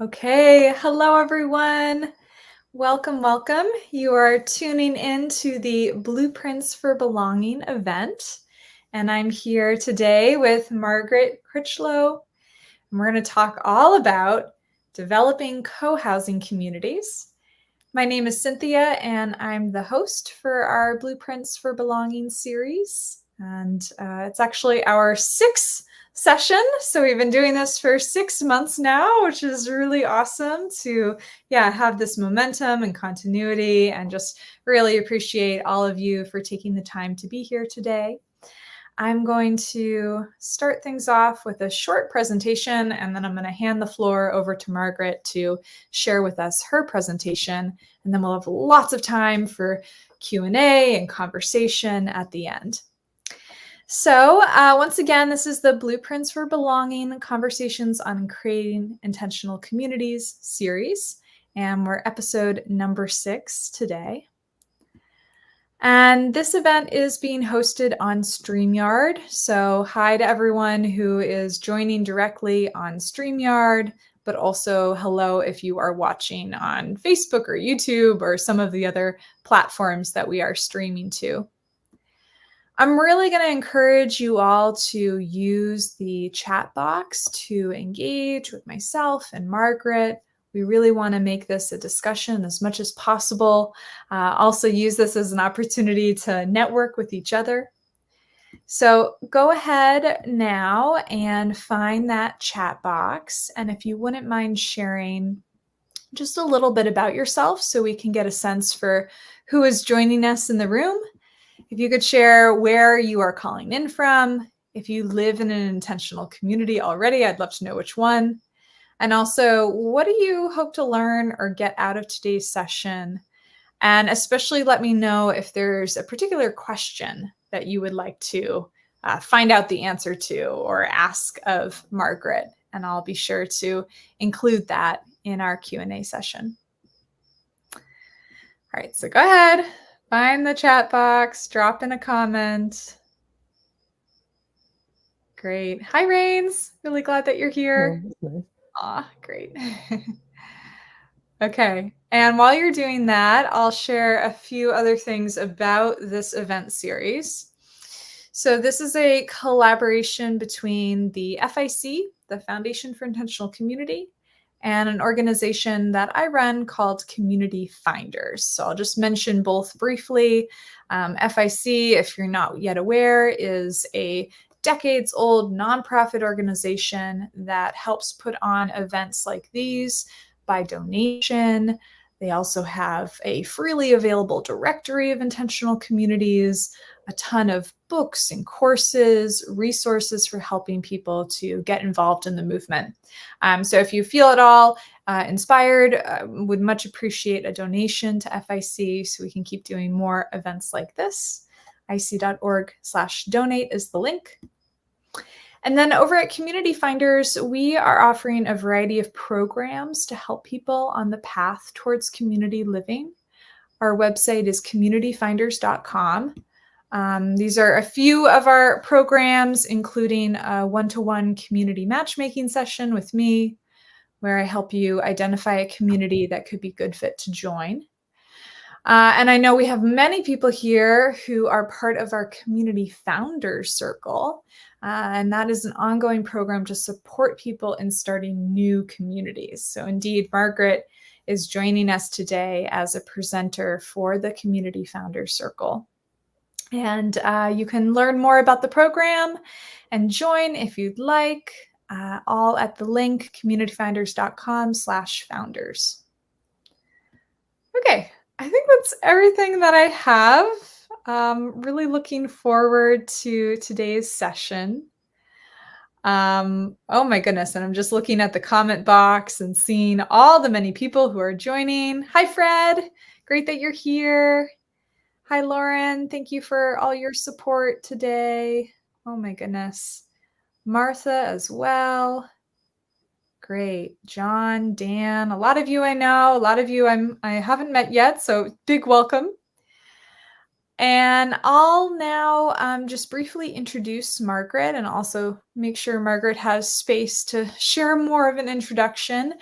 Okay, hello everyone. Welcome, welcome. You are tuning in to the Blueprints for Belonging event. And I'm here today with Margaret Critchlow. And we're going to talk all about developing co-housing communities. My name is Cynthia, and I'm the host for our Blueprints for Belonging series. And it's actually our sixth session. So we've been doing this for 6 months now, which is really awesome to have this momentum and continuity, and just really appreciate all of you for taking the time to be here today. I'm going to start things off with a short presentation, and then I'm going to hand the floor over to Margaret to share with us her presentation, and then we'll have lots of time for Q&A and conversation at the end. So once again, this is the Blueprints for Belonging Conversations on Creating Intentional Communities series, and we're episode number 6 today. And this event is being hosted on StreamYard. So hi to everyone who is joining directly on StreamYard, but also hello if you are watching on Facebook or YouTube or some of the other platforms that we are streaming to. I'm really going to encourage you all to use the chat box to engage with myself and Margaret. We really want to make this a discussion as much as possible. Also use this as an opportunity to network with each other. So go ahead now and find that chat box. And if you wouldn't mind sharing just a little bit about yourself so we can get a sense for who is joining us in the room. If you could share where you are calling in from, if you live in an intentional community already, I'd love to know which one. And also, what do you hope to learn or get out of today's session? And especially let me know if there's a particular question that you would like to find out the answer to or ask of Margaret. And I'll be sure to include that in our Q&A session. All right, so go ahead. Find the chat box, drop in a comment. Great. Hi, Rains. Really glad that you're here. Oh, that's nice. Aw, great. Okay. And while you're doing that, I'll share a few other things about this event series. So this is a collaboration between the FIC, the Foundation for Intentional Community, and an organization that I run called Community Finders. So I'll just mention both briefly. FIC, if you're not yet aware, is a decades-old nonprofit organization that helps put on events like these by donation. They also have a freely available directory of intentional communities, a ton of books and courses, resources for helping people to get involved in the movement. So if you feel at all inspired, would much appreciate a donation to FIC so we can keep doing more events like this. ic.org/donate is the link. And then over at Community Finders, we are offering a variety of programs to help people on the path towards community living. Our website is communityfinders.com. These are a few of our programs, including a one-to-one community matchmaking session with me, where I help you identify a community that could be a good fit to join. And I know we have many people here who are part of our Community Founders Circle, and that is an ongoing program to support people in starting new communities. So indeed, Margaret is joining us today as a presenter for the Community Founders Circle. And you can learn more about the program and join if you'd like, all at the link communityfinders.com/founders. Okay, I think that's everything that I have. Really looking forward to today's session. Oh my goodness, and I'm just looking at the comment box and seeing all the many people who are joining. Hi, Fred. Great that you're here. Hi, Lauren. Thank you for all your support today. Oh my goodness. Martha as well. Great. John, Dan, a lot of you I know, a lot of you I haven't met yet, so big welcome. And I'll now just briefly introduce Margaret and also make sure Margaret has space to share more of an introduction.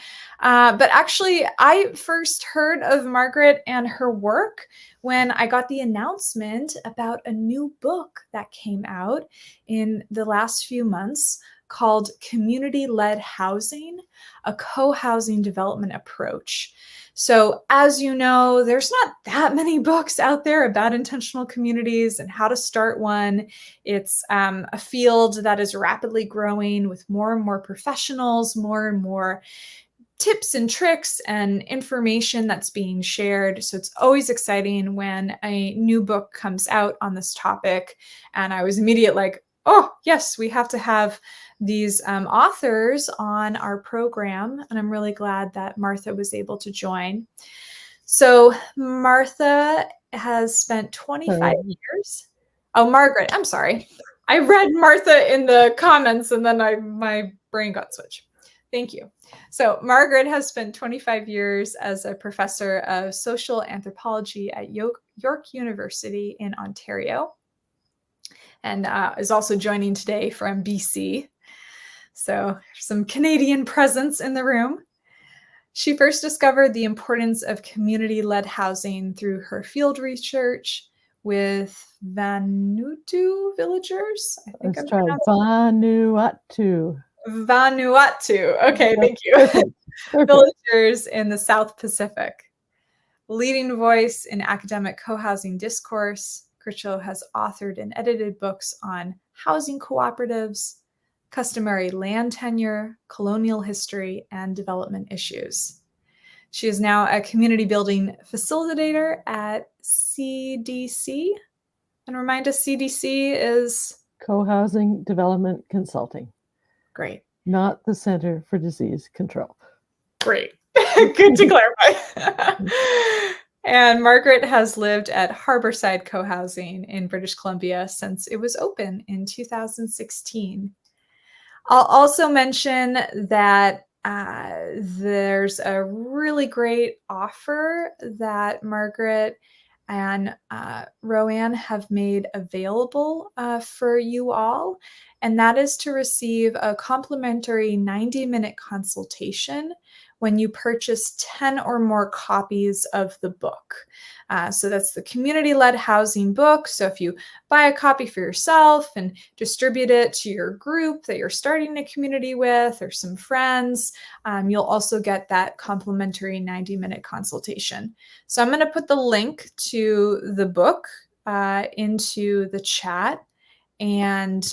But actually, I first heard of Margaret and her work when I got the announcement about a new book that came out in the last few months called Community-Led Housing, a Co-Housing Development Approach. So as you know, there's not that many books out there about intentional communities and how to start one. It's a field that is rapidly growing with more and more professionals, more and more tips and tricks and information that's being shared. So it's always exciting when a new book comes out on this topic. And I was immediate like, oh, yes, we have to have these authors on our program. And I'm really glad that Martha was able to join. So Martha has spent 25 years. Oh, Margaret, I'm sorry. I read Martha in the comments and then my brain got switched. Thank you. So Margaret has spent 25 years as a professor of social anthropology at York University in Ontario, and is also joining today from BC. So some Canadian presence in the room. She first discovered the importance of community-led housing through her field research with Vanuatu villagers. I think Let's try Vanuatu. Vanuatu. Okay, thank you. Perfect. Villagers in the South Pacific. Leading voice in academic co-housing discourse, Critchlow has authored and edited books on housing cooperatives, customary land tenure, colonial history, and development issues. She is now a community building facilitator at CDC. And remind us, CDC is? Co-housing Development Consulting. Great. Not the Center for Disease Control. Great. Good to clarify. And Margaret has lived at Harbourside Cohousing in British Columbia since it was open in 2016. I'll also mention that there's a really great offer that Margaret and Roanne have made available for you all, and that is to receive a complimentary 90-minute consultation when you purchase 10 or more copies of the book. So that's the community-led housing book. So if you buy a copy for yourself and distribute it to your group that you're starting a community with or some friends, you'll also get that complimentary 90-minute consultation. So I'm going to put the link to the book into the chat and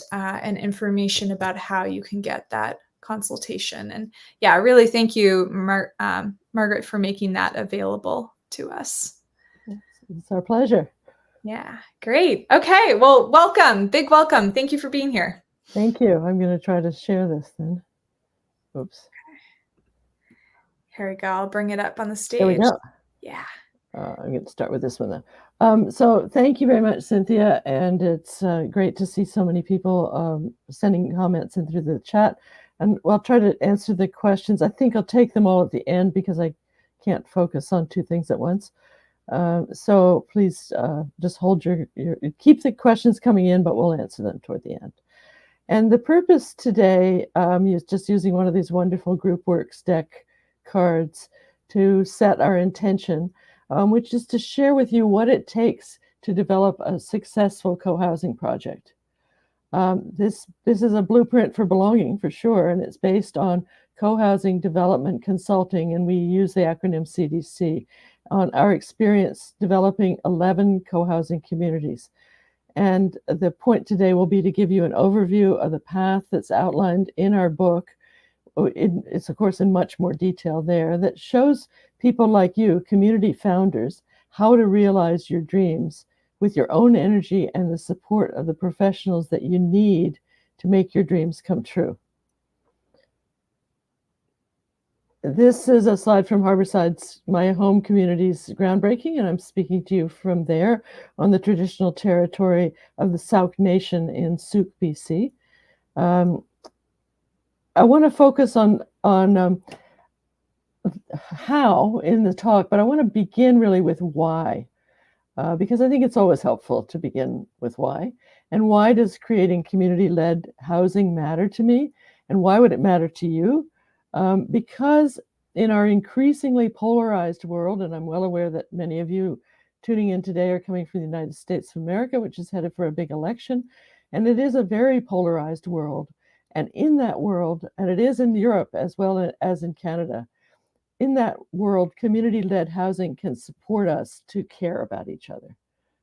information about how you can get that consultation. And yeah, really thank you, Margaret, for making that available to us. It's our pleasure. Yeah, great. Okay, well, welcome. Big welcome. Thank you for being here. Thank you. I'm going to try to share this then. Oops. Here we go. I'll bring it up on the stage. There we go. Yeah. I'm going to start with this one then. So thank you very much, Cynthia. And it's great to see so many people sending comments in through the chat. And I'll try to answer the questions. I think I'll take them all at the end because I can't focus on two things at once. So please just hold keep the questions coming in, but we'll answer them toward the end. And the purpose today is just using one of these wonderful GroupWorks deck cards to set our intention, which is to share with you what it takes to develop a successful co-housing project. This is a blueprint for belonging for sure, and it's based on co-housing development consulting, and we use the acronym CDC on our experience developing 11 co-housing communities. And the point today will be to give you an overview of the path that's outlined in our book. It's, of course, in much more detail there that shows people like you, community founders, how to realize your dreams with your own energy and the support of the professionals that you need to make your dreams come true. This is a slide from Harbourside's, my home community's groundbreaking, and I'm speaking to you from there on the traditional territory of the Sauk Nation in Sauk, BC. I want to focus on how in the talk, but I want to begin really with why. because I think it's always helpful to begin with why. And why does creating community-led housing matter to me? And why would it matter to you? Because in our increasingly polarized world, and I'm well aware that many of you tuning in today are coming from the United States of America, which is headed for a big election, and it is a very polarized world. And in that world, and it is in Europe as well as in Canada, in that world, community-led housing can support us to care about each other.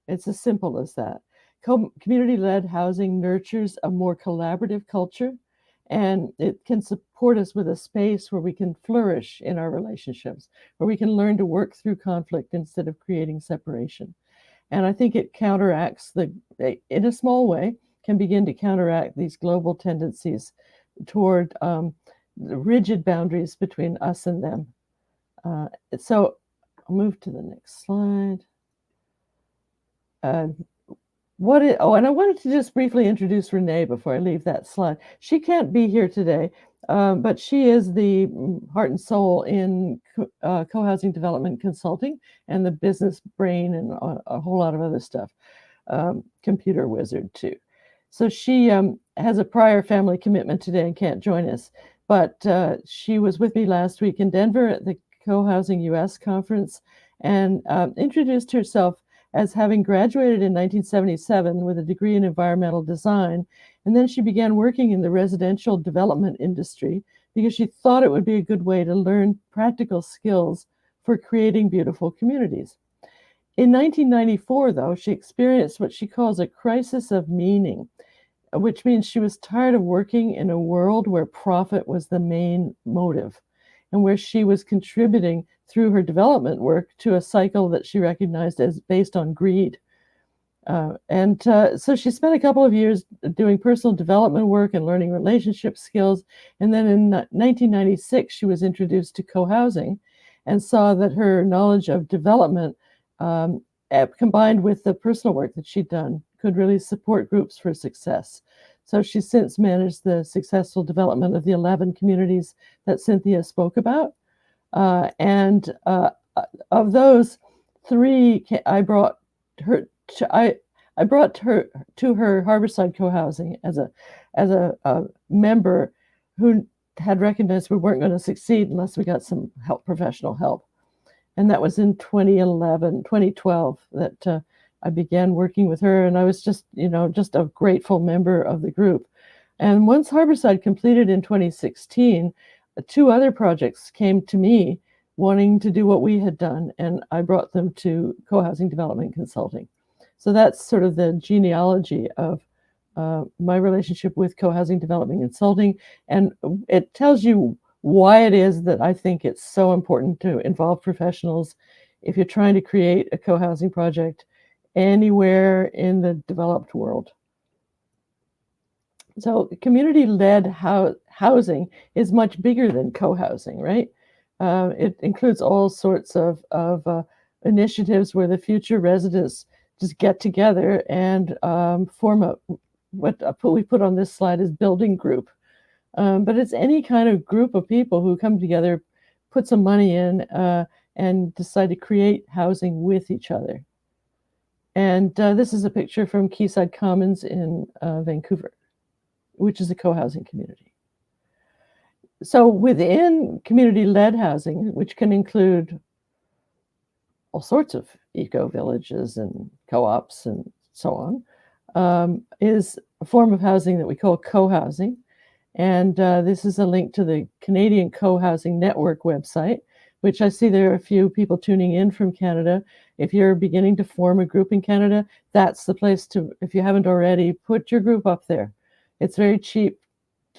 It's as simple as that. Community-led housing nurtures a more collaborative culture, and it can support us with a space where we can flourish in our relationships, where we can learn to work through conflict instead of creating separation. And I think it counteracts in a small way, can begin to counteract these global tendencies toward the rigid boundaries between us and them. So I'll move to the next slide. And I wanted to just briefly introduce Renee before I leave that slide. She can't be here today, but she is the heart and soul in co-housing development consulting and the business brain and a whole lot of other stuff, computer wizard too. So she has a prior family commitment today and can't join us, but she was with me last week in Denver at the Co-Housing US conference and introduced herself as having graduated in 1977 with a degree in environmental design. And then she began working in the residential development industry because she thought it would be a good way to learn practical skills for creating beautiful communities. In 1994, though, she experienced what she calls a crisis of meaning, which means she was tired of working in a world where profit was the main motive and where she was contributing through her development work to a cycle that she recognized as based on greed. So she spent a couple of years doing personal development work and learning relationship skills. And then in 1996, she was introduced to co-housing and saw that her knowledge of development combined with the personal work that she'd done could really support groups for success. So she's since managed the successful development of the 11 communities that Cynthia spoke about. Of those 3, I brought her to her Harbourside Cohousing as a member who had recognized we weren't going to succeed unless we got some professional help. And that was in 2012 that I began working with her, and I was just a grateful member of the group. And once Harbourside completed in 2016, 2 other projects came to me wanting to do what we had done, and I brought them to Co-Housing Development Consulting. So that's sort of the genealogy of my relationship with Co-Housing Development Consulting, and it tells you why it is that I think it's so important to involve professionals if you're trying to create a co-housing project anywhere in the developed world. So community-led housing is much bigger than co-housing, right? It includes all sorts of initiatives where the future residents just get together and form what we put on this slide is building group. But it's any kind of group of people who come together, put some money in, and decide to create housing with each other. And this is a picture from Quayside Commons in Vancouver, which is a co-housing community. So within community-led housing, which can include all sorts of eco-villages and co-ops and so on, is a form of housing that we call co-housing. And this is a link to the Canadian Co-Housing Network website, which I see there are a few people tuning in from Canada. If you're beginning to form a group in Canada, that's the place to, if you haven't already, put your group up there. It's very cheap.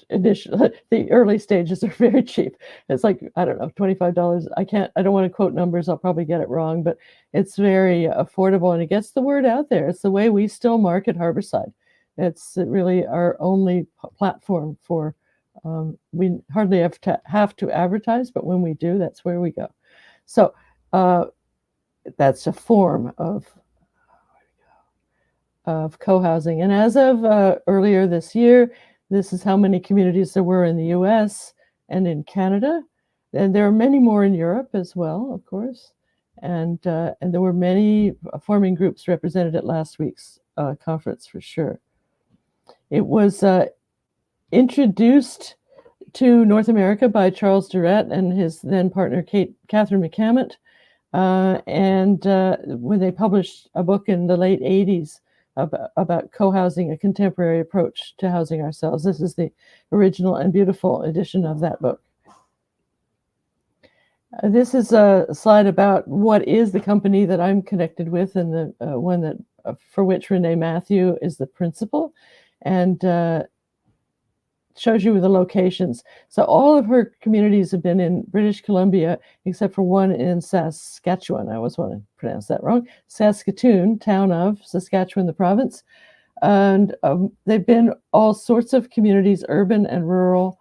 The early stages are very cheap. It's like, I don't know, $25. I don't want to quote numbers. I'll probably get it wrong, but it's very affordable and it gets the word out there. It's the way we still market Harbourside. It's really our only platform for, we hardly have to advertise, but when we do, that's where we go. So that's a form of co-housing. And as of earlier this year, this is how many communities there were in the US and in Canada. And there are many more in Europe as well, of course. And there were many forming groups represented at last week's conference for sure. It was introduced to North America by Charles Durrett and his then partner Catherine McCammett, and when they published a book in the late 80s about co-housing, a contemporary approach to housing ourselves. This is the original and beautiful edition of that book. This is a slide about what is the company that I'm connected with, and the one that for which Renee Matthew is the principal, and shows you the locations. So all of her communities have been in British Columbia, except for one in Saskatchewan. I always want to pronounce that wrong. Saskatoon, town of Saskatchewan, the province. And they've been all sorts of communities, urban and rural,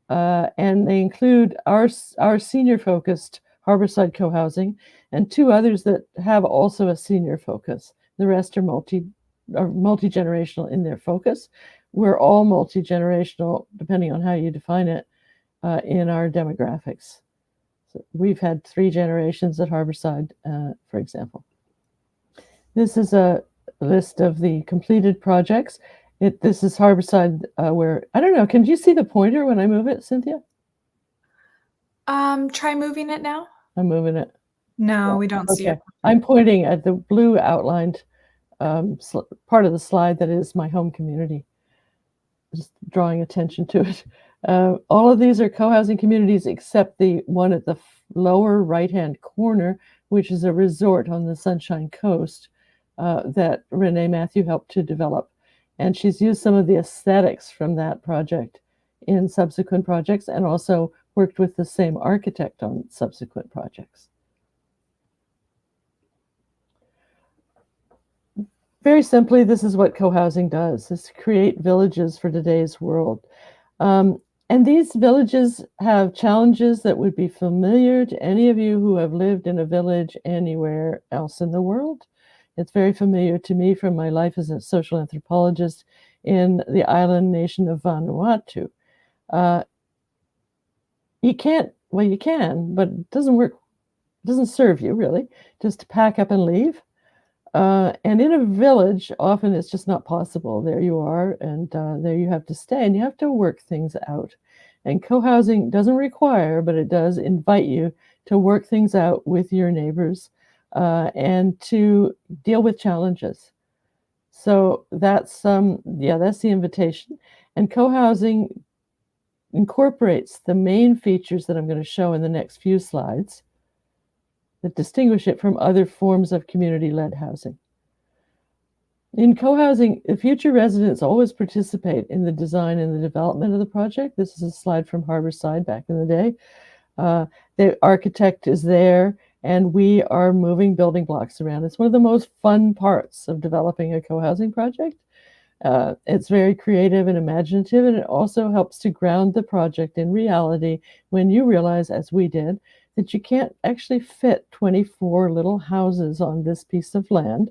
and they include our senior-focused Harbourside Cohousing and two others that have also a senior focus. The rest are multi-generational in their focus. We're all multi-generational, depending on how you define it, in our demographics. So we've had 3 generations at Harbourside, for example. This is a list of the completed projects. This is Harbourside, where, I don't know, can you see the pointer when I move it, Cynthia? Try moving it now. I'm moving it. No, we don't see it. I'm pointing at the blue outlined part of the slide that is my home community. Just drawing attention to it. All of these are co-housing communities except the one at the lower right-hand corner, which is a resort on the Sunshine Coast that Renee Matthew helped to develop. And she's used some of the aesthetics from that project in subsequent projects, and also worked with the same architect on subsequent projects. Very simply, this is what co-housing does, is to create villages for today's world. And these villages have challenges that would be familiar to any of you who have lived in a village anywhere else in the world. It's very familiar to me from my life as a social anthropologist in the island nation of Vanuatu. You can't, well, you can, but it doesn't work, it doesn't serve you really, just to pack up and leave. And in a village, often it's just not possible. There you are, and there you have to stay, and you have to work things out. And co-housing doesn't require, but it does invite you to work things out with your neighbors and to deal with challenges. So that's that's the invitation. And co-housing incorporates the main features that I'm going to show in the next few slides that distinguish it from other forms of community-led housing. In co-housing, the future residents always participate in the design and the development of the project. This is a slide from Harbourside back in the day. The architect is there, and we are moving building blocks around. It's one of the most fun parts of developing a co-housing project. It's very creative and imaginative, and it also helps to ground the project in reality when you realize, as we did, that you can't actually fit 24 little houses on this piece of land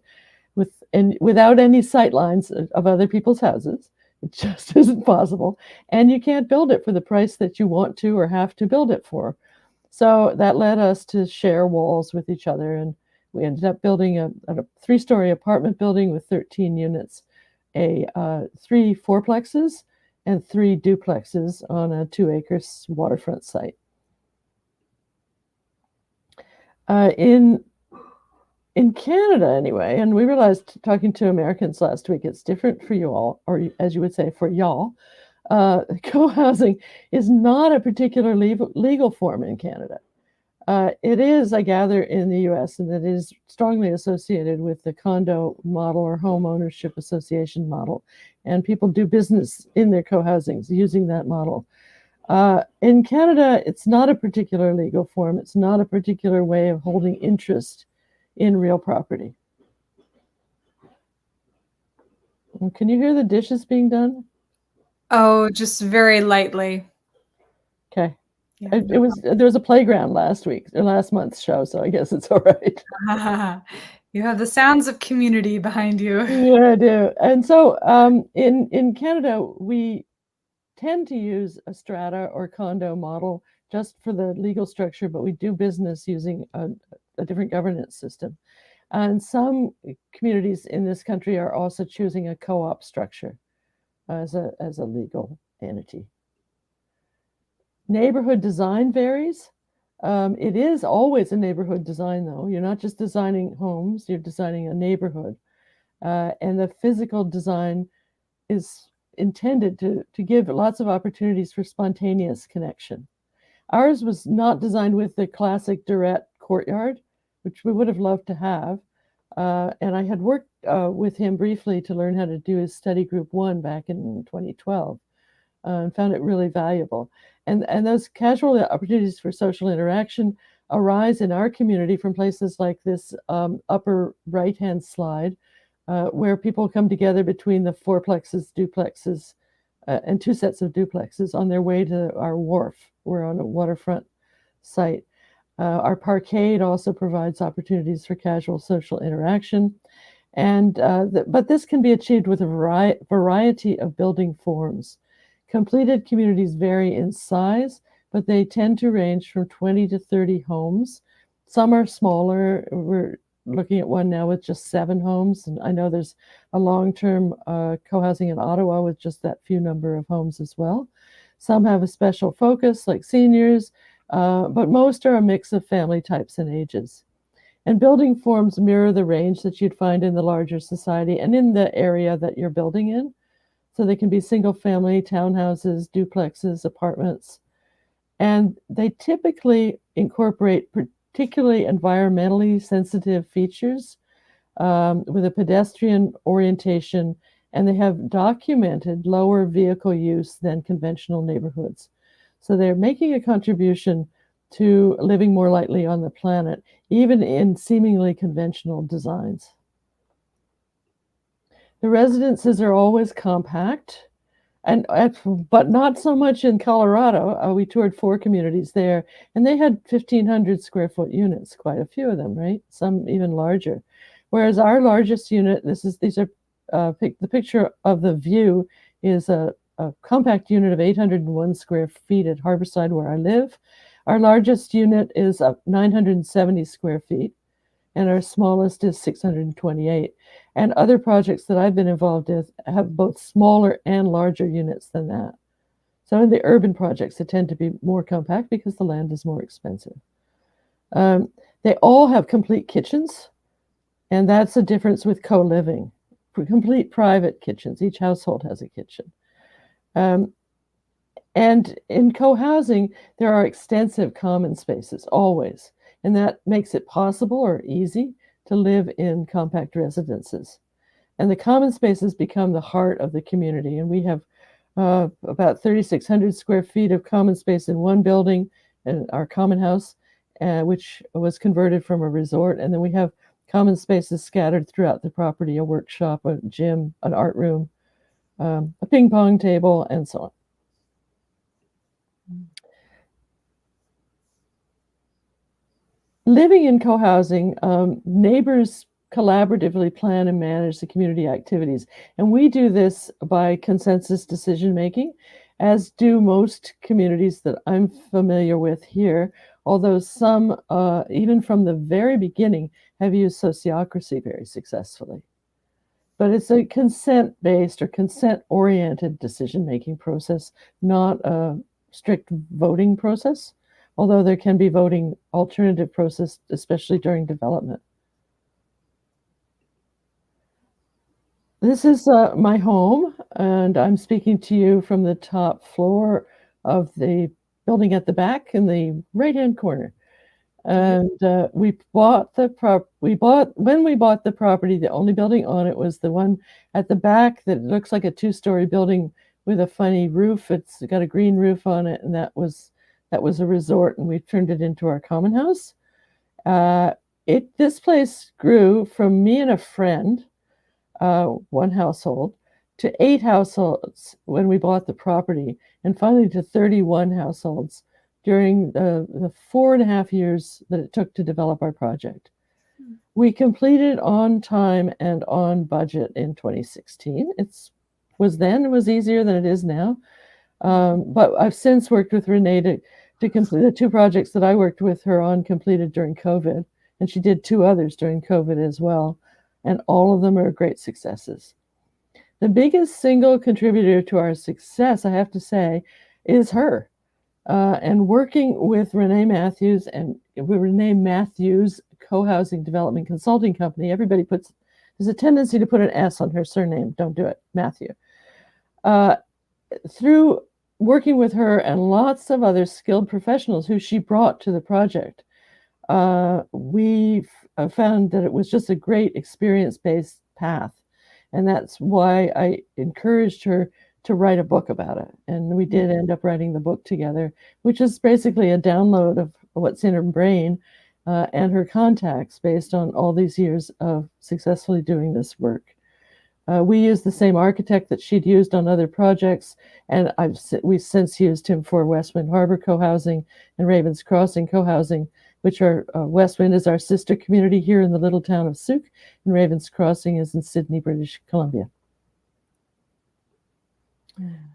without any sight lines of other people's houses. It just isn't possible. And you can't build it for the price that you want to or have to build it for. So that led us to share walls with each other. And we ended up building a 3-story apartment building with 13 units, 3 fourplexes and 3 duplexes on a 2-acre waterfront site. In Canada, anyway, and we realized talking to Americans last week, it's different for you all, or as you would say, for y'all. Co-housing is not a particular legal form in Canada. It is, I gather, in the US, and it is strongly associated with the condo model or home ownership association model. And people do business in their co-housings using that model. In Canada, it's not a particular legal form. It's not a particular way of holding interest in real property. Can you hear the dishes being done? Oh, just very lightly. Okay. Yeah, there was a playground last month's show, so I guess it's all right. You have the sounds of community behind you. Yeah, I do. And so in Canada, we tend to use a strata or condo model just for the legal structure, but we do business using a different governance system. And some communities in this country are also choosing a co-op structure as a legal entity. Neighborhood design varies. It is always a neighborhood design, though. You're not just designing homes, you're designing a neighborhood. And the physical design is intended to give lots of opportunities for spontaneous connection. Ours was not designed with the classic Durrett courtyard, which we would have loved to have. And I had worked with him briefly to learn how to do his study group 1 back in 2012 and found it really valuable. And those casual opportunities for social interaction arise in our community from places like this upper right-hand slide, where people come together between the fourplexes, duplexes, and 2 sets of duplexes on their way to our wharf. We're on a waterfront site. Our parkade also provides opportunities for casual social interaction. And but this can be achieved with a variety of building forms. Completed communities vary in size, but they tend to range from 20 to 30 homes. Some are smaller. We're looking at one now with just 7 homes. And I know there's a long-term co-housing in Ottawa with just that few number of homes as well. Some have a special focus, like seniors, but most are a mix of family types and ages. And building forms mirror the range that you'd find in the larger society and in the area that you're building in. So they can be single family, townhouses, duplexes, apartments. And they typically incorporate particularly environmentally sensitive features with a pedestrian orientation, and they have documented lower vehicle use than conventional neighborhoods. So they're making a contribution to living more lightly on the planet, even in seemingly conventional designs. The residences are always compact, but not so much in Colorado. We toured 4 communities there, and they had 1,500 square foot units, quite a few of them, right? Some even larger. Whereas our largest unit, the picture of the view is a compact unit of 801 square feet at Harbourside, where I live. Our largest unit is 970 square feet, and our smallest is 628. And other projects that I've been involved with have both smaller and larger units than that. So in the urban projects, they tend to be more compact because the land is more expensive. They all have complete kitchens, and that's the difference with co-living. Complete private kitchens. Each household has a kitchen. And in co-housing, there are extensive common spaces, always. And that makes it possible or easy to live in compact residences. And the common spaces become the heart of the community. And we have about 3,600 square feet of common space in one building, in our common house, which was converted from a resort. And then we have common spaces scattered throughout the property, a workshop, a gym, an art room, a ping pong table, and so on. Living in co-housing, neighbors collaboratively plan and manage the community activities. And we do this by consensus decision-making, as do most communities that I'm familiar with here, although some, even from the very beginning, have used sociocracy very successfully. But it's a consent-based or consent-oriented decision-making process, not a strict voting process, although there can be voting alternative process, especially during development. This is my home, and I'm speaking to you from the top floor of the building at the back in the right-hand corner. And when we bought the property, the only building on it was the one at the back that looks like a 2-story building with a funny roof. It's got a green roof on it, and that was a resort, and we turned it into our common house. This place grew from me and a friend, one household, to 8 households when we bought the property, and finally to 31 households during the 4.5 years that it took to develop our project. We completed on time and on budget in 2016. It was easier than it is now. But I've since worked with Renee to to complete the 2 projects that I worked with her on completed during COVID, and she did 2 others during COVID as well, and all of them are great successes. The biggest single contributor to our success, I have to say, is her. And working with Renee Matthews and Renee Matthews Cohousing Development Consulting Company, everybody there's a tendency to put an S on her surname. Don't do it, Matthew. Through working with her and lots of other skilled professionals who she brought to the project, we found that it was just a great experience-based path. And that's why I encouraged her to write a book about it. And we did end up writing the book together, which is basically a download of what's in her brain and her contacts based on all these years of successfully doing this work. We used the same architect that she'd used on other projects, and we've since used him for Westwind Harbour Cohousing and Ravens Crossing Cohousing, which are Westwind is our sister community here in the little town of Souk, and Ravens Crossing is in Sydney, British Columbia.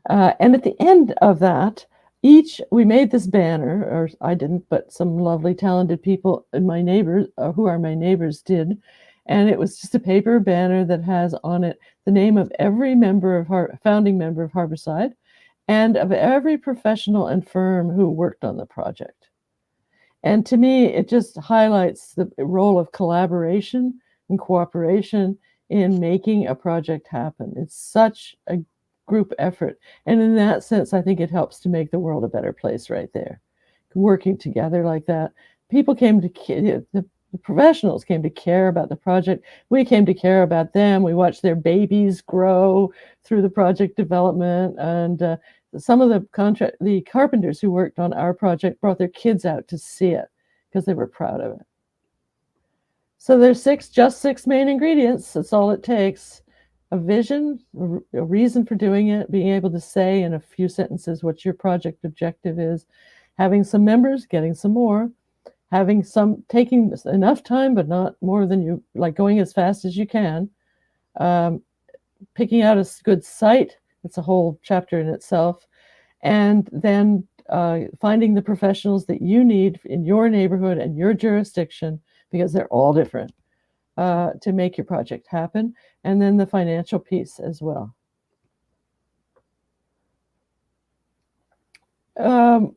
And at the end of that, we made this banner, or I didn't, but some lovely, talented people, my neighbors, who are my neighbors, did. And it was just a paper banner that has on it the name of every founding member of Harbourside and of every professional and firm who worked on the project. And to me, it just highlights the role of collaboration and cooperation in making a project happen. It's such a group effort. And in that sense, I think it helps to make the world a better place right there. Working together like that. People came to, the professionals came to care about the project. We came to care about them. We watched their babies grow through the project development. And some of the carpenters who worked on our project brought their kids out to see it because they were proud of it. So there's just six main ingredients. That's all it takes. A vision, a reason for doing it, being able to say in a few sentences what your project objective is, having some members, getting some more, taking enough time, but not more than you like, going as fast as you can, picking out a good site. It's a whole chapter in itself. And then finding the professionals that you need in your neighborhood and your jurisdiction, because they're all different, to make your project happen. And then the financial piece as well.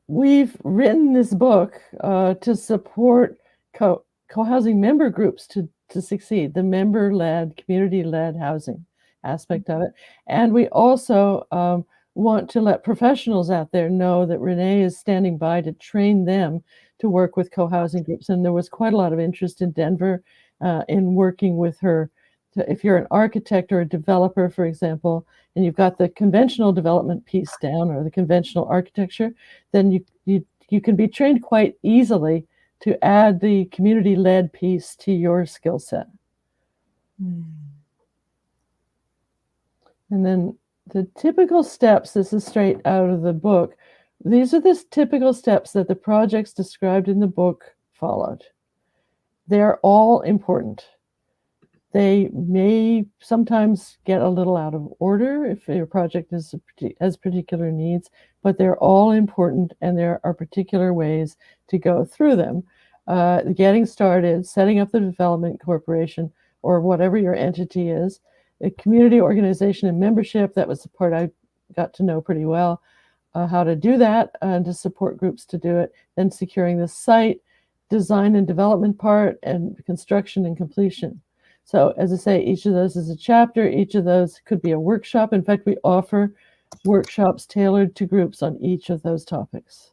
We've written this book to support cohousing member groups to succeed, the member-led, community-led housing aspect of it. And we also want to let professionals out there know that Renee is standing by to train them to work with cohousing groups. And there was quite a lot of interest in Denver in working with her. If you're an architect or a developer, for example, and you've got the conventional development piece down or the conventional architecture, then you can be trained quite easily to add the community-led piece to your skill set. And then the typical steps, this is straight out of the book. These are the typical steps that the projects described in the book followed. They're all important. They may sometimes get a little out of order if your project has particular needs, but they're all important, and there are particular ways to go through them. Getting started, setting up the development corporation or whatever your entity is, a community organization and membership. That was the part I got to know pretty well, how to do that and to support groups to do it. Then securing the site, design and development part, and construction and completion. So as I say, each of those is a chapter. Each of those could be a workshop. In fact, we offer workshops tailored to groups on each of those topics.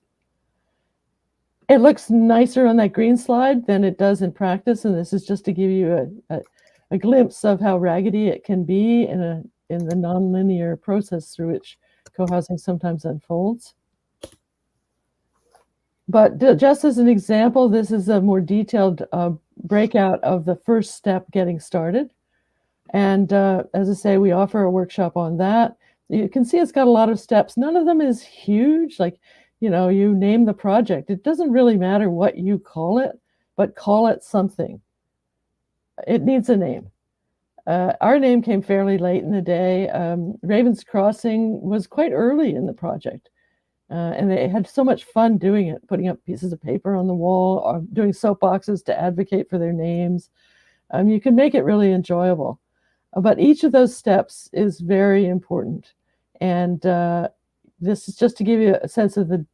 It looks nicer on that green slide than it does in practice. And this is just to give you a glimpse of how raggedy it can be in the nonlinear process through which cohousing sometimes unfolds. But just as an example, this is a more detailed breakout of the first step, getting started. And as I say, we offer a workshop on that. You can see it's got a lot of steps. None of them is huge. Like, you name the project. It doesn't really matter what you call it, but call it something. It needs a name. Our name came fairly late in the day. Ravens Crossing was quite early in the project. And they had so much fun doing it, putting up pieces of paper on the wall, or doing soapboxes to advocate for their names. You can make it really enjoyable. But each of those steps is very important. And this is just to give you a sense of the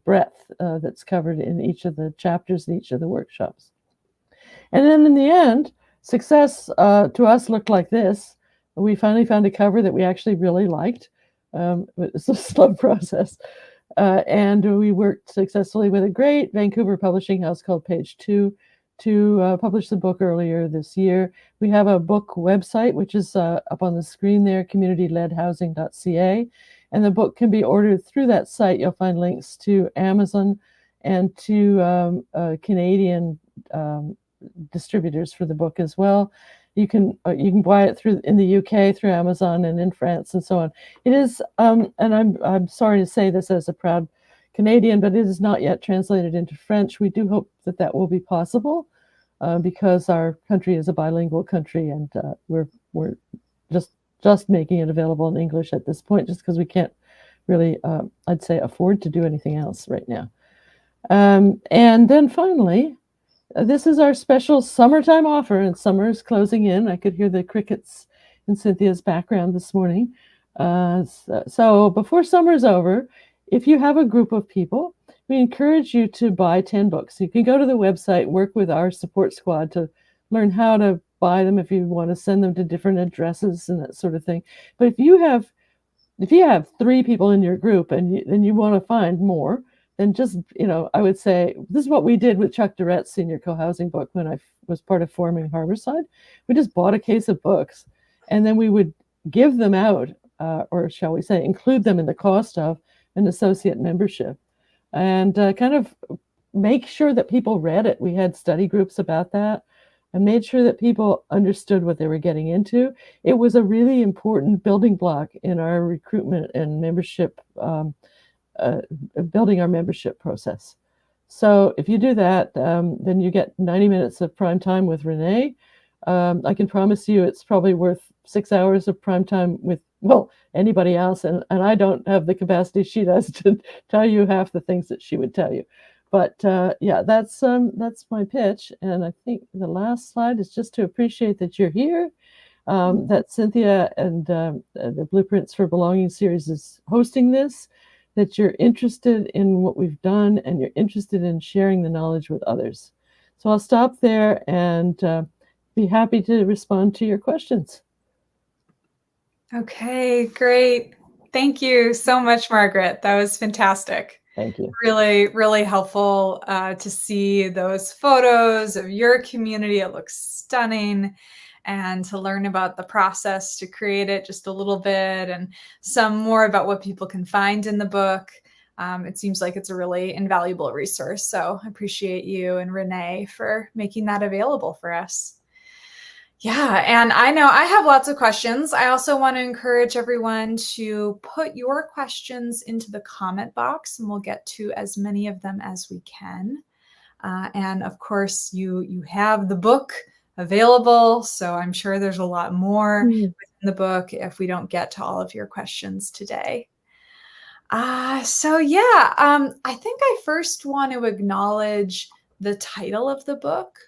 breadth that's covered in each of the chapters and each of the workshops. And then in the end, success to us looked like this. We finally found a cover that we actually really liked. It's a slow process. And we worked successfully with a great Vancouver publishing house called Page Two to publish the book earlier this year. We have a book website, which is up on the screen there, communityledhousing.ca. And the book can be ordered through that site. You'll find links to Amazon and to Canadian distributors for the book as well. You can buy it through in the UK through Amazon and in France and so on. It is, and I'm sorry to say this as a proud Canadian, but it is not yet translated into French. We do hope that that will be possible because our country is a bilingual country, and we're just making it available in English at this point, just because we can't really, I'd say, afford to do anything else right now. And then finally, this is our special summertime offer, and summer is closing in. I could hear the crickets in Cynthia's background this morning. So before summer's over, if you have a group of people, we encourage you to buy 10 books. You can go to the website, work with our support squad to learn how to buy them if you want to send them to different addresses and that sort of thing. But if you have 3 people in your group and you want to find more, then just, I would say this is what we did with Chuck Durrett's senior co-housing book when I was part of forming Harbourside. We just bought a case of books, and then we would give them out, or shall we say, include them in the cost of an associate membership, and kind of make sure that people read it. We had study groups about that and made sure that people understood what they were getting into. It was a really important building block in our recruitment and membership, building our membership process. So if you do that, then you get 90 minutes of prime time with Renee. I can promise you it's probably worth 6 hours of prime time with, well, anybody else. And I don't have the capacity she does to tell you half the things that she would tell you. But yeah, that's my pitch. And I think the last slide is just to appreciate that you're here, that Cynthia and the Blueprints for Belonging series is hosting this, that you're interested in what we've done and you're interested in sharing the knowledge with others. So I'll stop there and be happy to respond to your questions. Okay, great. Thank you so much, Margaret. That was fantastic. Thank you. Really, really helpful to see those photos of your community. It looks stunning. And to learn about the process to create it just a little bit, and some more about what people can find in the book. It seems like it's a really invaluable resource. So I appreciate you and Renee for making that available for us. Yeah, and I know I have lots of questions. I also want to encourage everyone to put your questions into the comment box, and we'll get to as many of them as we can. And of course, you have the book available, so I'm sure there's a lot more within the book if we don't get to all of your questions today. So yeah, I think I first want to acknowledge the title of the book,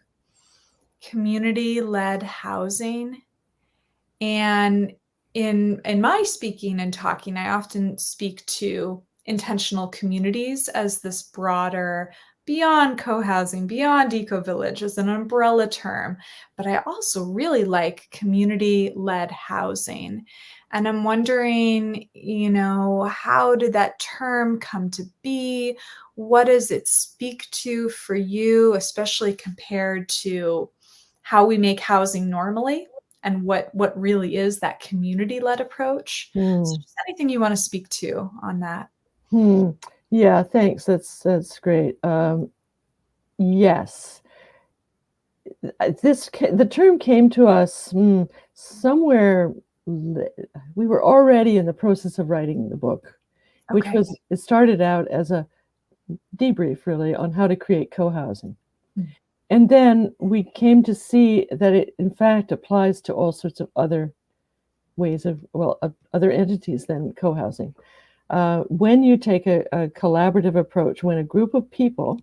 Community-Led Housing. And in my speaking and talking, I often speak to intentional communities as this broader, beyond co-housing, beyond eco-village as an umbrella term. But I also really like community-led housing. And I'm wondering, how did that term come to be? What does it speak to for you, especially compared to how we make housing normally? And what really is that community-led approach? So just anything you want to speak to on that. Yeah, thanks. That's great. Yes, the term came to us somewhere. We were already in the process of writing the book, which it started out as a debrief really on how to create co-housing. And then we came to see that it, in fact, applies to all sorts of other ways of other entities than co-housing. when you take a collaborative approach, when a group of people,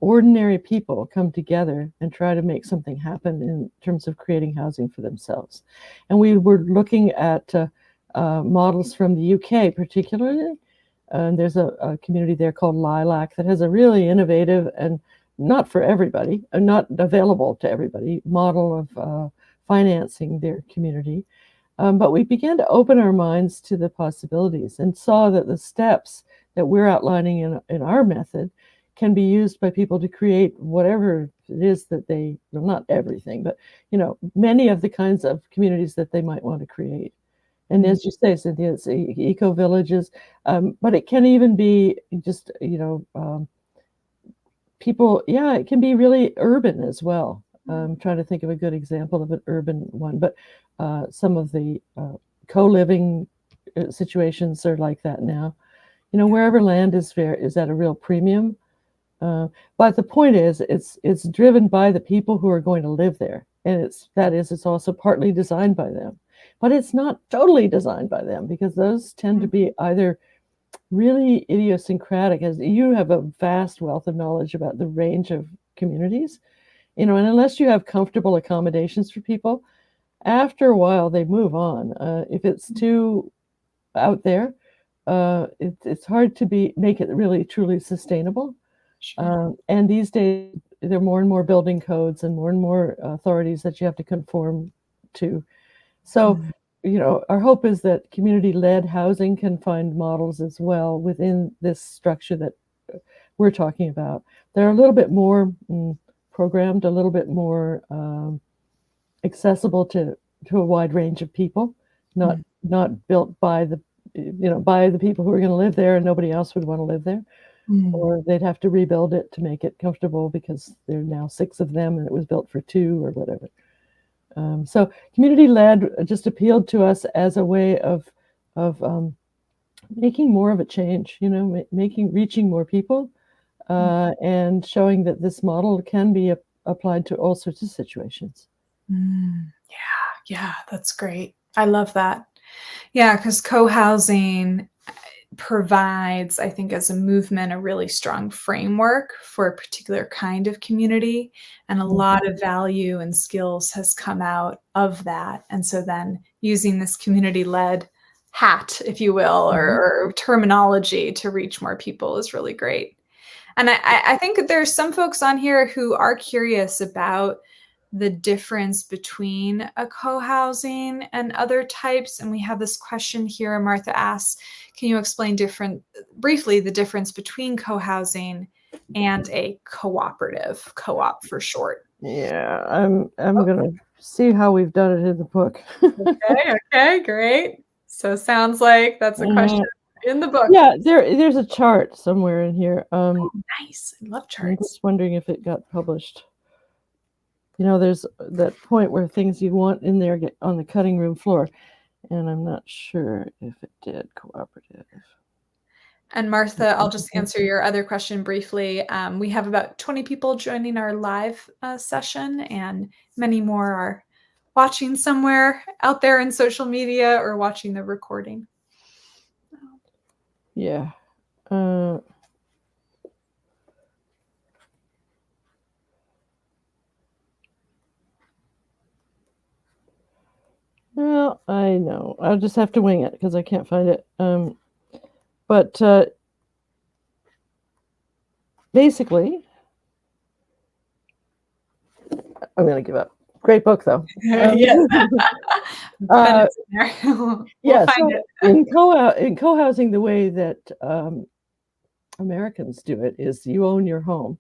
ordinary people, come together and try to make something happen in terms of creating housing for themselves. And we were looking at models from the UK particularly. There's a community there called Lilac that has a really innovative and not for everybody, not available to everybody, model of financing their community. But we began to open our minds to the possibilities and saw that the steps that we're outlining in our method can be used by people to create whatever it is that they, well, not everything, but many of the kinds of communities that they might want to create. And as you say, Cynthia, it's eco villages, but it can even be just people. Yeah, it can be really urban as well. I'm trying to think of a good example of an urban one, but some of the co-living situations are like that now. Wherever land is fair is at a real premium. But the point is, it's driven by the people who are going to live there, and it's also partly designed by them, but it's not totally designed by them, because those tend to be either really idiosyncratic, as you have a vast wealth of knowledge about the range of communities, and unless you have comfortable accommodations for people, after a while they move on. If it's too out there, it's hard to make it really truly sustainable. Sure. And these days, there are more and more building codes and more authorities that you have to conform to. So, our hope is that community-led housing can find models as well within this structure that we're talking about. They're a little bit more programmed, a little bit more accessible to a wide range of people, not built by the people who are going to live there, and nobody else would want to live there. Or they'd have to rebuild it to make it comfortable because there are now 6 of them and it was built for 2 or whatever. So community-led just appealed to us as a way of making more of a change, reaching more people, and showing that this model can be applied to all sorts of situations. Yeah, that's great. I love that. Yeah, because co-housing provides, I think, as a movement, a really strong framework for a particular kind of community, and a lot of value and skills has come out of that. And so then using this community-led hat, if you will, or terminology to reach more people is really great. And I think that there's some folks on here who are curious about the difference between a co-housing and other types. And we have this question here. Martha asks, can you explain briefly the difference between co-housing and a cooperative, co-op for short? Yeah, I'm gonna see how we've done it in the book. Okay, great. So sounds like that's a question in the book. Yeah, there's a chart somewhere in here. Nice. I love I'm charts. just wondering if it got published. There's that point where things you want in there get on the cutting room floor, and I'm not sure if it did. Cooperative. And Martha, I'll just answer your other question briefly. We have about 20 people joining our live session, and many more are watching somewhere out there in social media or watching the recording. Yeah. Well, I know. I'll just have to wing it because I can't find it. But basically, I'm going to give up. Great book, though. Yeah. Yeah. So in co-housing, the way that Americans do it is you own your home,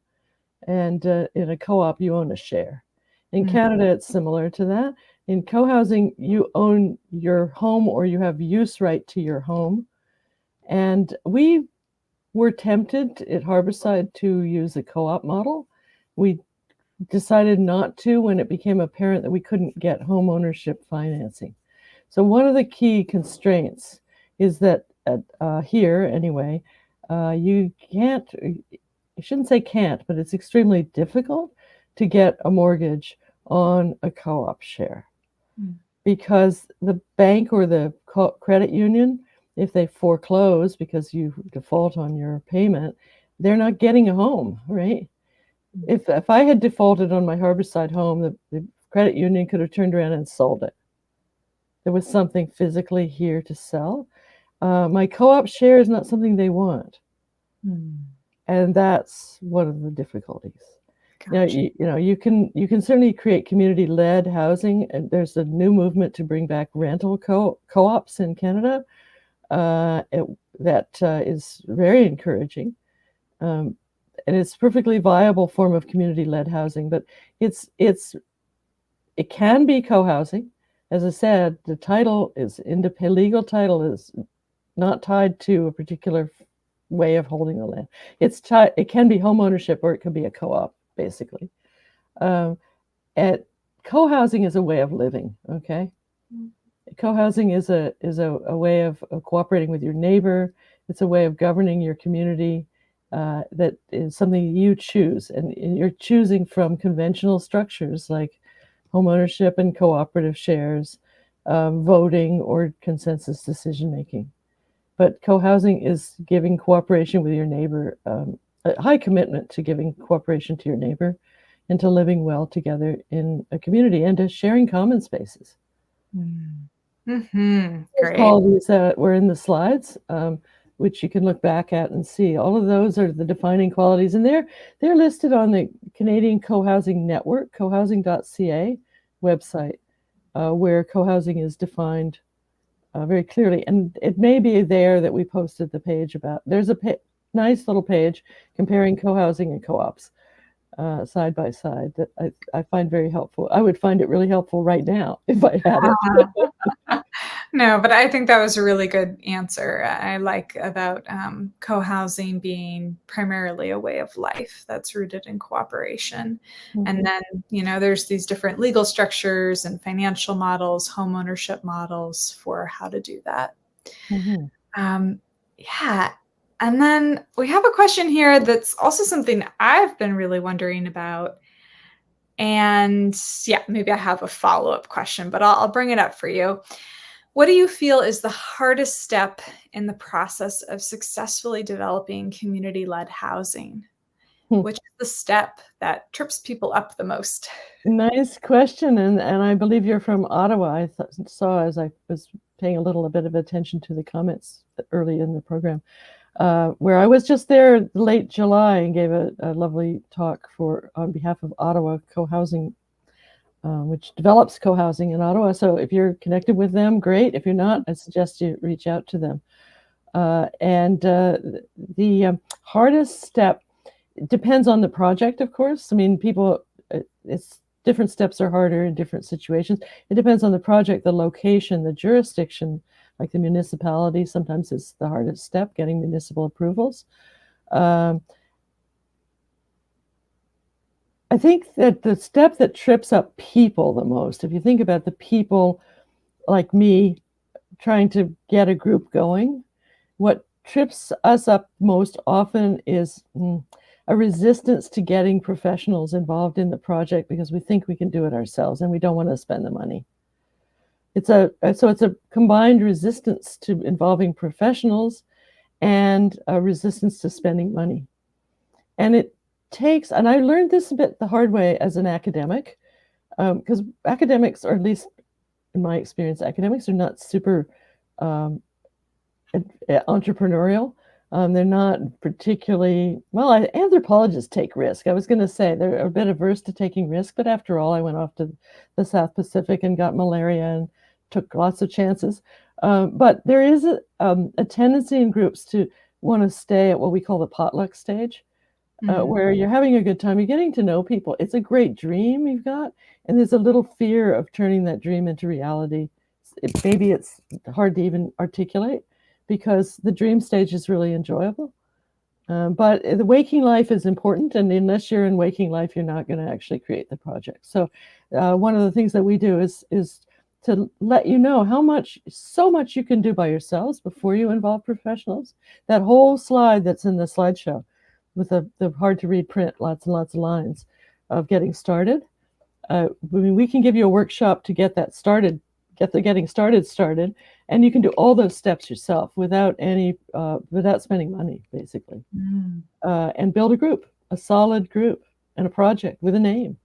and in a co-op, you own a share. In Canada, it's similar to that. In co-housing, you own your home, or you have use right to your home. And we were tempted at Harbourside to use a co-op model. We decided not to when it became apparent that we couldn't get home ownership financing. So one of the key constraints is that here, anyway, you can't, I shouldn't say can't, but it's extremely difficult to get a mortgage on a co-op share because the bank or the credit union if they foreclose because you default on your payment, they're not getting a home, right? If I had defaulted on my Harbourside home, the credit union could have turned around and sold it. There was something physically here to sell. My co-op share is not something they want. And that's one of the difficulties. Gotcha. You can certainly create community-led housing, and there's a new movement to bring back rental co-ops in Canada. That is very encouraging, and it's a perfectly viable form of community-led housing. But it can be co-housing. As I said, the title is legal title is not tied to a particular way of holding the land. It can be home ownership, or it can be a co-op, basically. Co-housing is a way of living. Okay, co-housing is a way of cooperating with your neighbor. It's a way of governing your community. That is something you choose, and you're choosing from conventional structures like home ownership and cooperative shares, voting, or consensus decision making. But co-housing is giving cooperation with your neighbor, a high commitment to giving cooperation to your neighbor and to living well together in a community and to sharing common spaces. Great. All these that were in the slides, which you can look back at and see. All of those are the defining qualities, and they're listed on the Canadian Cohousing Network, cohousing.ca website, where cohousing is defined very clearly. And it may be there that we posted the page about. There's a nice little page comparing cohousing and co-ops side by side that I find very helpful. I would find it really helpful right now if I had it. No, but I think that was a really good answer. I like about co-housing being primarily a way of life that's rooted in cooperation. And then, there's these different legal structures and financial models, home ownership models for how to do that. Yeah. And then we have a question here that's also something I've been really wondering about. And yeah, maybe I have a follow-up question, but I'll bring it up for you. What do you feel is the hardest step in the process of successfully developing community-led housing? Which is the step that trips people up the most? Nice question. And I believe you're from Ottawa. I saw as I was paying a little bit of attention to the comments early in the program, where I was just there late July and gave a lovely talk on behalf of Ottawa Cohousing, which develops co-housing in Ottawa. So if you're connected with them, great. If you're not, I suggest you reach out to them. The hardest step depends on the project, of course. I mean, it's different steps are harder in different situations. It depends on the project, the location, the jurisdiction, like the municipality. Sometimes it's the hardest step, getting municipal approvals. I think that the step that trips up people the most, if you think about the people like me trying to get a group going, what trips us up most often is a resistance to getting professionals involved in the project because we think we can do it ourselves and we don't want to spend the money. So it's a combined resistance to involving professionals and a resistance to spending money. And and I learned this a bit the hard way as an academic, because academics, or at least in my experience, academics are not super entrepreneurial. They're not particularly, anthropologists take risk. I was going to say they're a bit averse to taking risk, but after all, I went off to the South Pacific and got malaria and took lots of chances. But there is a tendency in groups to want to stay at what we call the potluck stage. Where you're having a good time, you're getting to know people. It's a great dream you've got, and there's a little fear of turning that dream into reality. Maybe it's hard to even articulate because the dream stage is really enjoyable. But the waking life is important, and unless you're in waking life, you're not going to actually create the project. So one of the things that we do is to let you know so much you can do by yourselves before you involve professionals. That whole slide that's in the slideshow, with the hard to read print, lots and lots of lines of getting started. We can give you a workshop to get that started, get the getting started, and you can do all those steps yourself without spending money, basically, and build a group, a solid group, and a project with a name,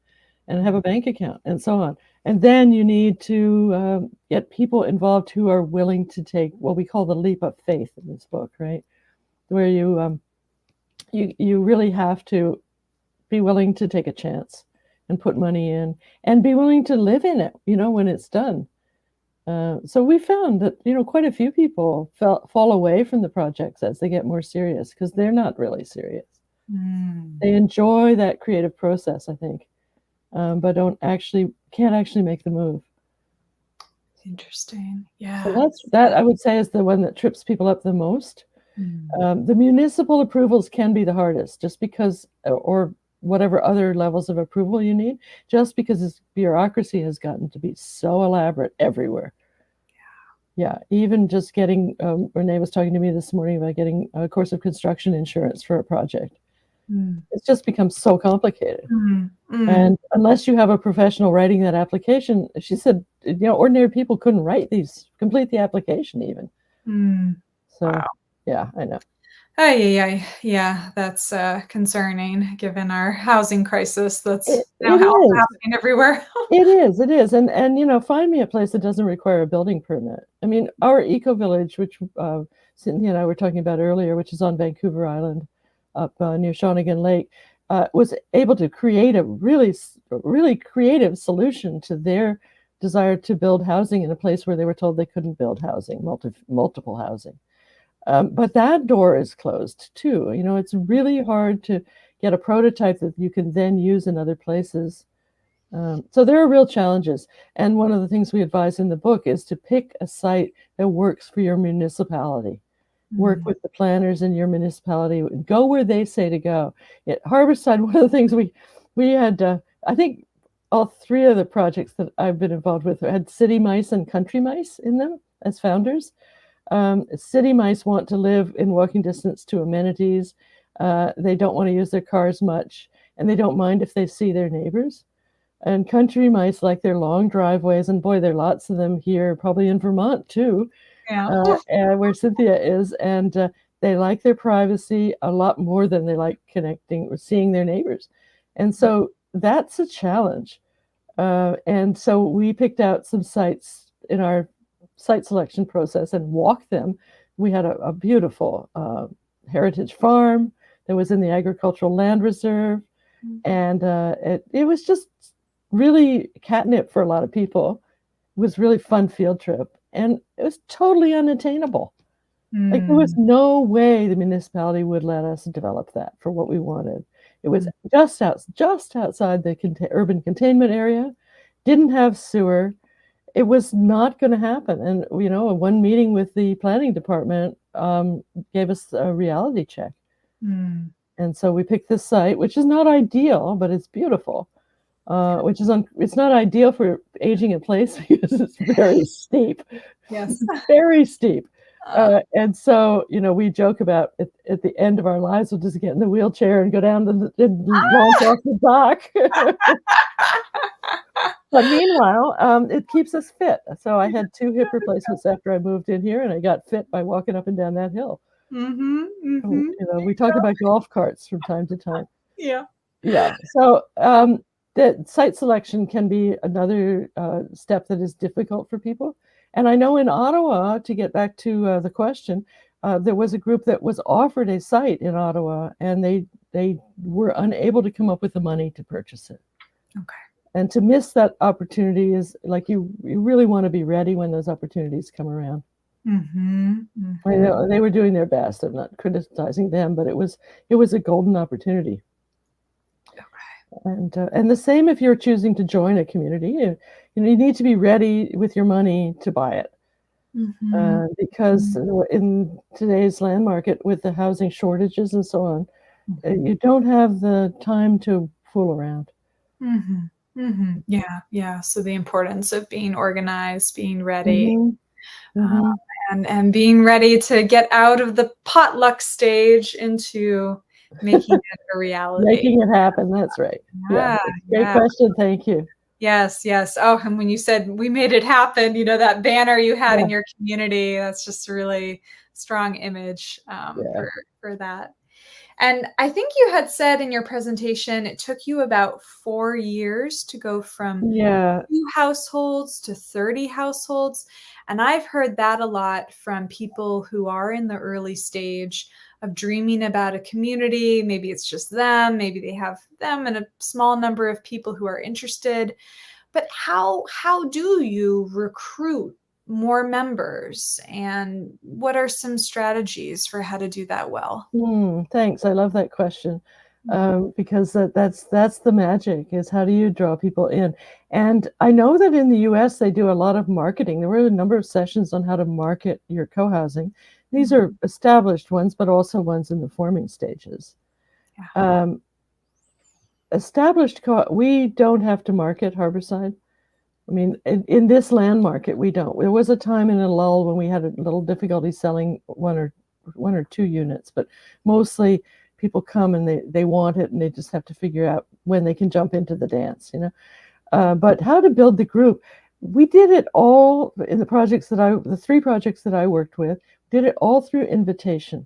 and have a bank account, and so on. And then you need to get people involved who are willing to take what we call the leap of faith in this book, right? Where you really have to be willing to take a chance and put money in and be willing to live in it, when it's done. So we found that, quite a few people fall away from the projects as they get more serious because they're not really serious. They enjoy that creative process, I think, but can't actually make the move. Interesting. Yeah. So that I would say is the one that trips people up the most. The municipal approvals can be the hardest, just because, or whatever other levels of approval you need, just because this bureaucracy has gotten to be so elaborate everywhere. Yeah, even just getting, Renee was talking to me this morning about getting a course of construction insurance for a project. It's just become so complicated. And unless you have a professional writing that application, she said, ordinary people couldn't complete the application even. So, wow. Yeah, I know. Yeah, that's concerning given our housing crisis that's now happening everywhere. It is. And find me a place that doesn't require a building permit. I mean, our eco-village, which Cynthia and I were talking about earlier, which is on Vancouver Island up near Shawnigan Lake, was able to create a really, really creative solution to their desire to build housing in a place where they were told they couldn't build housing, multiple housing. But that door is closed too. It's really hard to get a prototype that you can then use in other places. So there are real challenges. And one of the things we advise in the book is to pick a site that works for your municipality. Work with the planners in your municipality. Go where they say to go. At Harbourside, one of the things we had, I think all three of the projects that I've been involved with had city mice and country mice in them as founders. City mice want to live in walking distance to amenities. They don't want to use their cars much, and they don't mind if they see their neighbors. And country mice like their long driveways, and boy, there are lots of them here, probably in Vermont too, where Cynthia is, and they like their privacy a lot more than they like connecting or seeing their neighbors. And so that's a challenge. And so we picked out some sites in our site selection process and walked them. We had a beautiful heritage farm that was in the agricultural land reserve, and it was just really catnip for a lot of people. It was really fun field trip, and it was totally unattainable. Like there was no way the municipality would let us develop that for what we wanted. It was just outside the urban containment area, didn't have sewer. It was not going to happen. And, one meeting with the planning department gave us a reality check. And so we picked this site, which is not ideal, but it's beautiful, it's not ideal for aging in place because it's very steep. Yes. Very steep. And so, we joke about at the end of our lives, we'll just get in the wheelchair and go down and launch off the dock. But meanwhile, it keeps us fit. So I had 2 hip replacements after I moved in here, and I got fit by walking up and down that hill. We talk about golf carts from time to time. Yeah. So the site selection can be another step that is difficult for people. And I know in Ottawa, to get back to the question, there was a group that was offered a site in Ottawa, and they were unable to come up with the money to purchase it. Okay. And to miss that opportunity is like you really want to be ready when those opportunities come around. I know they were doing their best. I'm not criticizing them, but it was a golden opportunity. Okay. And the same if you're choosing to join a community, you need to be ready with your money to buy it. Because in today's land market, with the housing shortages and so on, you don't have the time to fool around. Yeah. So the importance of being organized, being ready, and being ready to get out of the potluck stage into making it a reality. Making it happen. That's right. Yeah. Great question. Thank you. Yes, yes. Oh, and when you said we made it happen, that banner you had Yeah, in your community, that's just a really strong image yeah, for that. And I think you had said in your presentation it took you about 4 years to go from yeah. 2 households to 30 households. And I've heard that a lot from people who are in the early stage of dreaming about a community. Maybe it's just them, maybe they have them and a small number of people who are interested. But how do you recruit more members? And what are some strategies for how to do that well? Thanks. I love that question, Mm, because that's the magic, is how do you draw people in? And I know that in the US they do a lot of marketing. There were a number of sessions on how to market your co-housing. These mm, are established ones, but also ones in the forming stages. yeah. Um, we don't have to market Harbourside. I mean, in this land market, we don't. There was a time in a lull when we had a little difficulty selling one or two units, but mostly people come and they want it and they just have to figure out when they can jump into the dance, you know. But how to build the group? We did it all in the 3 projects that I worked with, did it all through invitation.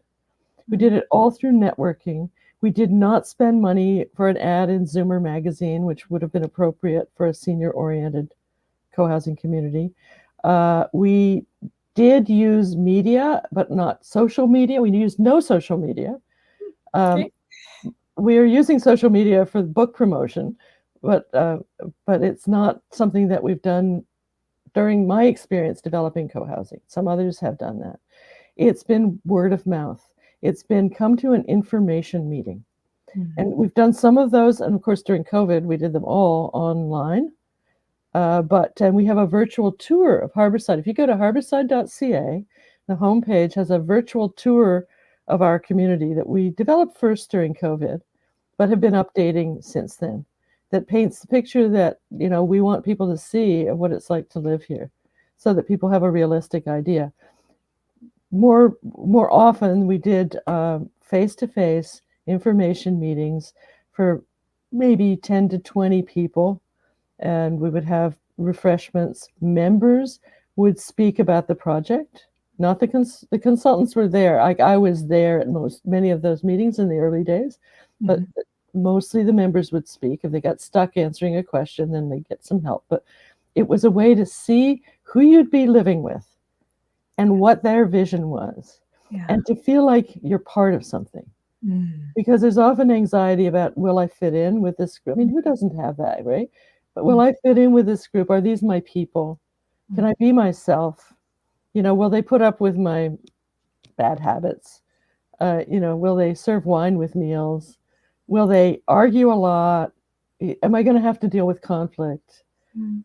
We did it all through networking. We did not spend money for an ad in Zoomer magazine, which would have been appropriate for a senior-oriented co-housing community. We did use media, but not social media. We used no social media. Um, Okay. we are using social media for book promotion, but it's not something that we've done during my experience developing co-housing. Some others have done that. It's been word of mouth. It's been come to an information meeting. Mm, And we've done some of those. And of course, during COVID, we did them all online. And we have a virtual tour of Harbourside. If you go to harbourside.ca, the homepage has a virtual tour of our community that we developed first during COVID, but have been updating since then. That paints the picture that we want people to see of what it's like to live here, so that people have a realistic idea. More often, we did face-to-face information meetings for maybe 10 to 20 people, and we would have refreshments. Members would speak about the project. Not the consultants were there. I was there at many of those meetings in the early days, but mhm. mostly the members would speak. If they got stuck answering a question, then they'd get some help. But it was a way to see who you'd be living with and what their vision was, Yeah. and to feel like you're part of something. Mm, Because there's often anxiety about, will I fit in with this group? I mean, who doesn't have that, right? But will mm, I fit in with this group? Are these my people? Can mm, I be myself? Will they put up with my bad habits? Will they serve wine with meals? Will they argue a lot? Am I going to have to deal with conflict? mm,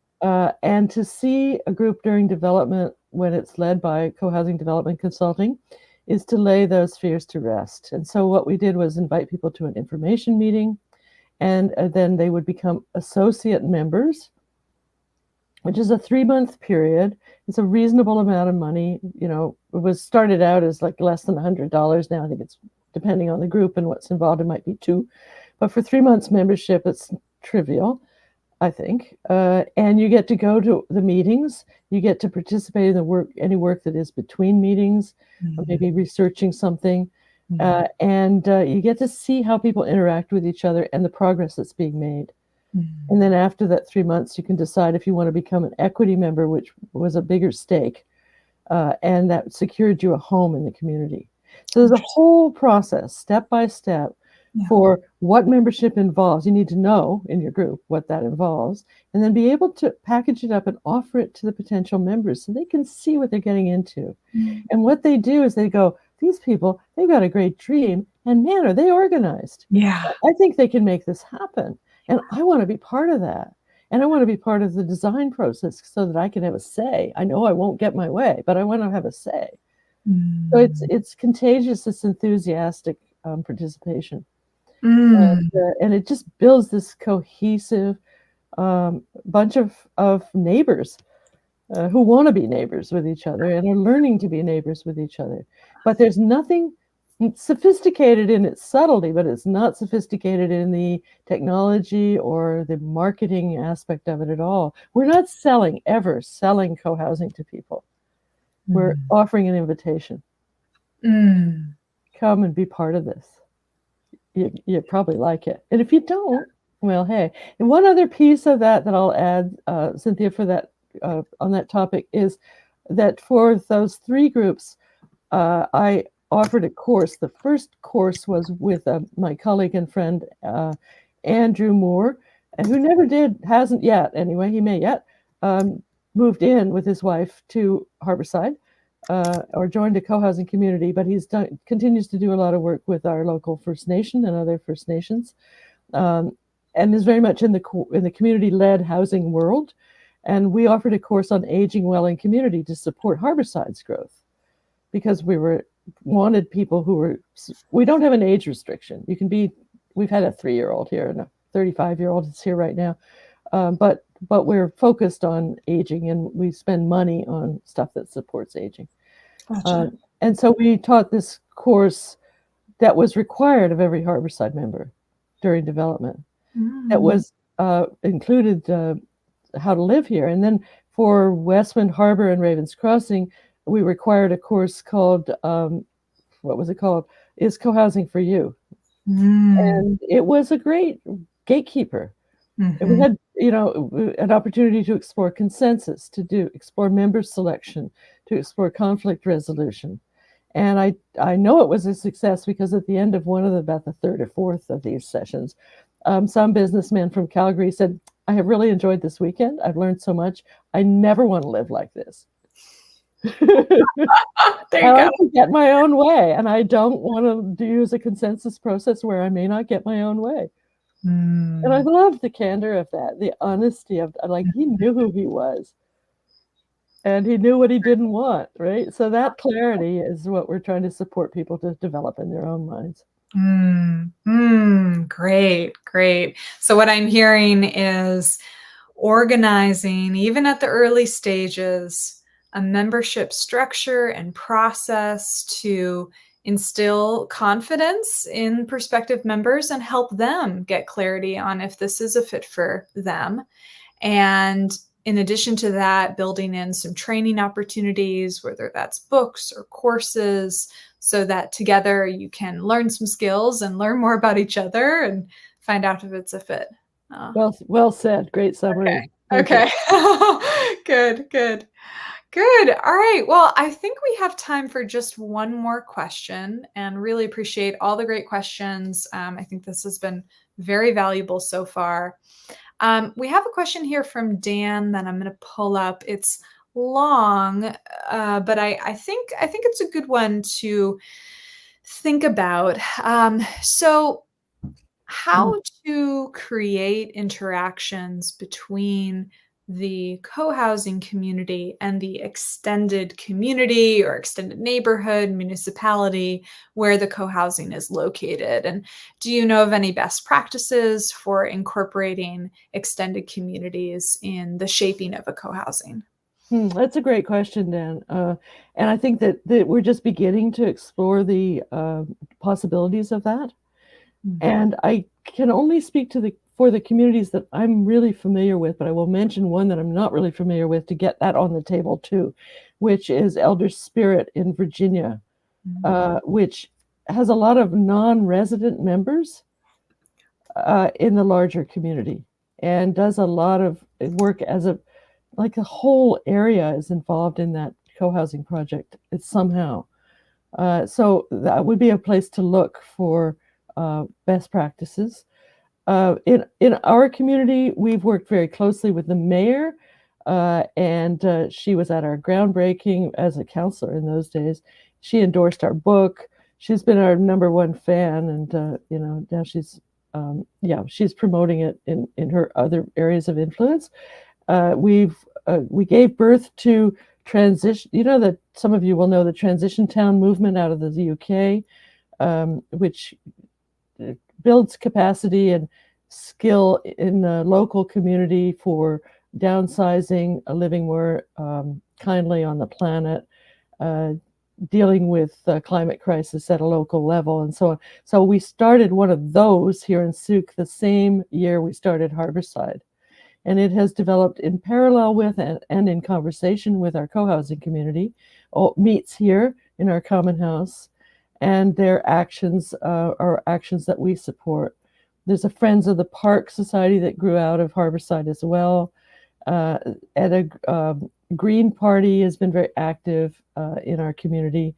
And to see a group during development, when it's led by co-housing development consulting, is to lay those fears to rest. And so what we did was invite people to an information meeting, and then they would become associate members, which is a 3-month period. It's a reasonable amount of money. It was started out as like less than $100. Now I think it's, depending on the group and what's involved, it might be two. But for 3 months membership, it's trivial, I think. And you get to go to the meetings. You get to participate in any work that is between meetings, or mm, maybe researching something. mm, And you get to see how people interact with each other and the progress that's being made. mm. And then after that 3 months, you can decide if you want to become an equity member, which was a bigger stake, and that secured you a home in the community. So there's a Interesting. whole process, step by step, Yeah. for what membership involves. You need to know in your group what that involves, and then be able to package it up and offer it to the potential members so they can see what they're getting into. Mm. And what they do is they go, these people, they've got a great dream, and man, are they organized. Yeah. I think they can make this happen. And I want to be part of that. And I want to be part of the design process so that I can have a say. I know I won't get my way, but I want to have a say. So Mm. it's contagious, this enthusiastic participation. Mm. And it just builds this cohesive bunch of neighbors who want to be neighbors with each other and are learning to be neighbors with each other. But there's nothing It's sophisticated in its subtlety, but it's not sophisticated in the technology or the marketing aspect of it at all. We're not ever selling co-housing to people. We're offering an invitation. Come and be part of this. You probably like it. And if you don't, well, hey. And one other piece of that I'll add, Cynthia, for that on that topic is that for those 3 groups, I offered a course. The first course was with my colleague and friend, Andrew Moore, and who hasn't yet, anyway, he may yet, moved in with his wife to Harbourside, or joined a co-housing community, but continues to do a lot of work with our local First Nation and other First Nations, and is very much in the community-led housing world. And we offered a course on aging well in community to support Harbourside's growth, because we wanted people we don't have an age restriction. We've had a 3-year-old here and a 35-year-old is here right now, but we're focused on aging, and we spend money on stuff that supports aging. Gotcha. And so we taught this course that was required of every Harbourside member during development. That was included how to live here. And then for Westwind Harbour and Ravens Crossing, we required a course called, what was it called? Is Cohousing for You? And it was a great gatekeeper. And we had, an opportunity to explore consensus, to explore member selection, to explore conflict resolution. And I know it was a success because at the end of about the 3rd or 4th of these sessions, some businessman from Calgary said, I have really enjoyed this weekend. I've learned so much. I never want to live like this. I like to get my own way, and I don't want to use a consensus process where I may not get my own way. And I love the candor of that, the honesty of, he knew who he was, and he knew what he didn't want, right? So that clarity is what we're trying to support people to develop in their own minds. Great. So what I'm hearing is organizing, even at the early stages, a membership structure and process to instill confidence in prospective members and help them get clarity on if this is a fit for them. And in addition to that, building in some training opportunities, whether that's books or courses, so that together you can learn some skills and learn more about each other and find out if it's a fit. Well said. Great summary. Okay. Good. All right. Well, I think we have time for just one more question, and really appreciate all the great questions. I think this has been very valuable so far. We have a question here from Dan that I'm going to pull up. It's long, but I think it's a good one to think about. So how to create interactions between the co-housing community and the extended community or extended neighborhood, municipality where the co-housing is located. And do you know of any best practices for incorporating extended communities in the shaping of a co-housing? That's a great question, Dan. And I think that we're just beginning to explore the possibilities of that. And I can only speak for the communities that I'm really familiar with, but I will mention one that I'm not really familiar with to get that on the table too, which is Elder Spirit in Virginia, which has a lot of non-resident members in the larger community and does a lot of work as a whole area is involved in that co-housing project. It's somehow. So that would be a place to look for best practices. In our community, we've worked very closely with the mayor, and she was at our groundbreaking as a counselor in those days. She endorsed our book. She's been our #1 fan, and now she's promoting it in her other areas of influence. We gave birth to transition. That some of you will know the Transition Town movement out of the UK, which builds capacity and skill in the local community for downsizing, living more kindly on the planet, dealing with the climate crisis at a local level and so on. So we started one of those here in Souk the same year we started Harbourside. And it has developed in parallel with and in conversation with our co-housing community, meets here in our common house, and their actions are actions that we support. There's a Friends of the Park Society that grew out of Harbourside as well. And a Green Party has been very active in our community,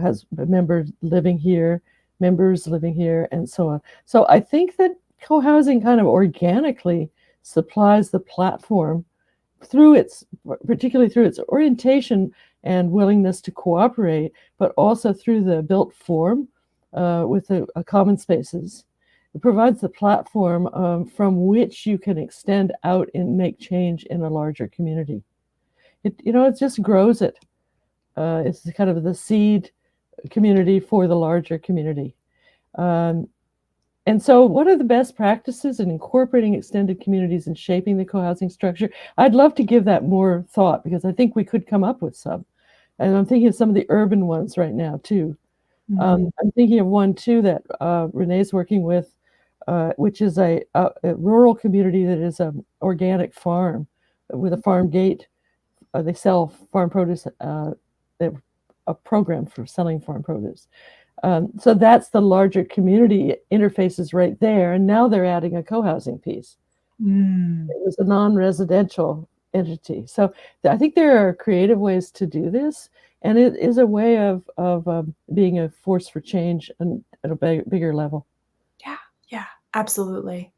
has members living here, and so on. So I think that co-housing kind of organically supplies the platform particularly through its orientation and willingness to cooperate, but also through the built form with the common spaces. It provides the platform from which you can extend out and make change in a larger community. It just grows it. It's kind of the seed community for the larger community. And so what are the best practices in incorporating extended communities and shaping the co-housing structure? I'd love to give that more thought because I think we could come up with some. And I'm thinking of some of the urban ones right now, too. I'm thinking of one, too, that Renee's working with, which is a rural community that is an organic farm with a farm gate. They sell farm produce. They have a program for selling farm produce. So that's the larger community interfaces right there. And now they're adding a co-housing piece. It was a non-residential entity. So I think there are creative ways to do this. And it is a way of being a force for change at a bigger level. Yeah, absolutely.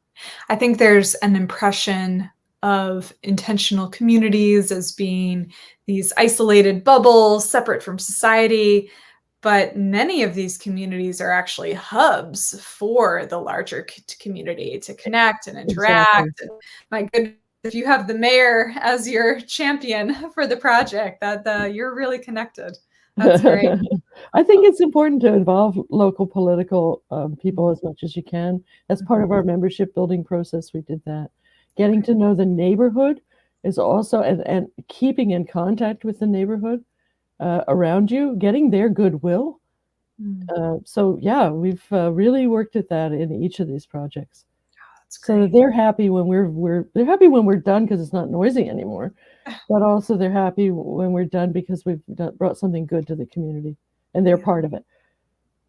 I think there's an impression of intentional communities as being these isolated bubbles separate from society. But many of these communities are actually hubs for the larger community to connect and interact. Exactly. And my goodness, if you have the mayor as your champion for the project, that you're really connected. That's great. I think it's important to involve local political people as much as you can. As part of our membership building process, we did that. Getting to know the neighborhood is also, and keeping in contact with the neighborhood around you, getting their goodwill. So yeah, we've really worked at that in each of these projects. So they're happy when they're happy when we're done because it's not noisy anymore, but also they're happy when we're done because we've brought something good to the community and they're part of it.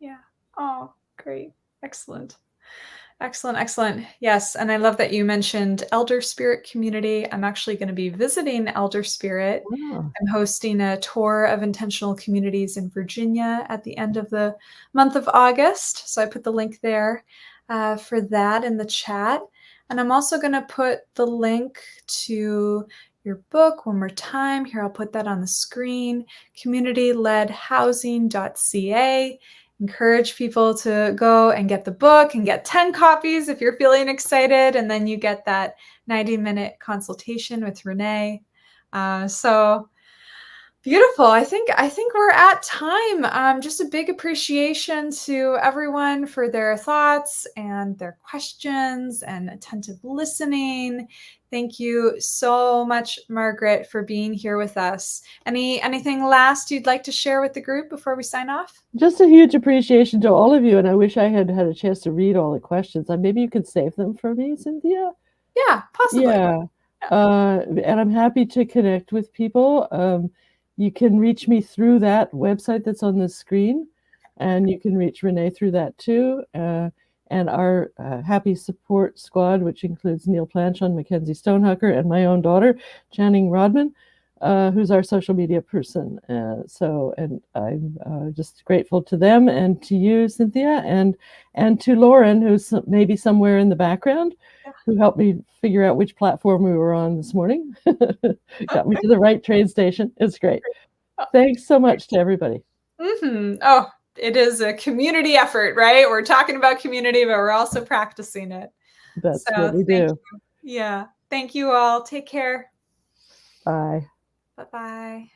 Yeah. Oh, great. Excellent. Excellent, excellent. Yes, and I love that you mentioned Elder Spirit community. I'm actually going to be visiting Elder Spirit. Wow. I'm hosting a tour of intentional communities in Virginia at the end of the month of August. So I put the link there for that in the chat. And I'm also going to put the link to your book one more time. Here, I'll put that on the screen, community-ledhousing.ca. Encourage people to go and get the book and get 10 copies if you're feeling excited. And then you get that 90-minute consultation with Renee. So beautiful. I think we're at time. Just a big appreciation to everyone for their thoughts and their questions and attentive listening. Thank you so much, Margaret, for being here with us. Anything last you'd like to share with the group before we sign off? Just a huge appreciation to all of you, and I wish I had had a chance to read all the questions. Maybe you could save them for me, Cynthia? Yeah, possibly. Yeah. And I'm happy to connect with people. You can reach me through that website that's on the screen, and you can reach Renee through that too. And our happy support squad, which includes Neil Planchon, Mackenzie Stonehucker, and my own daughter, Channing Rodman, who's our social media person. And I'm just grateful to them and to you, Cynthia, and to Lauren, who's maybe somewhere in the background, who helped me figure out which platform we were on this morning. Got me to the right train station. It's great. Thanks so much to everybody. Oh, it is a community effort, right? We're talking about community, but we're also practicing it. That's what we do. You. Yeah. Thank you all. Take care. Bye. Bye-bye.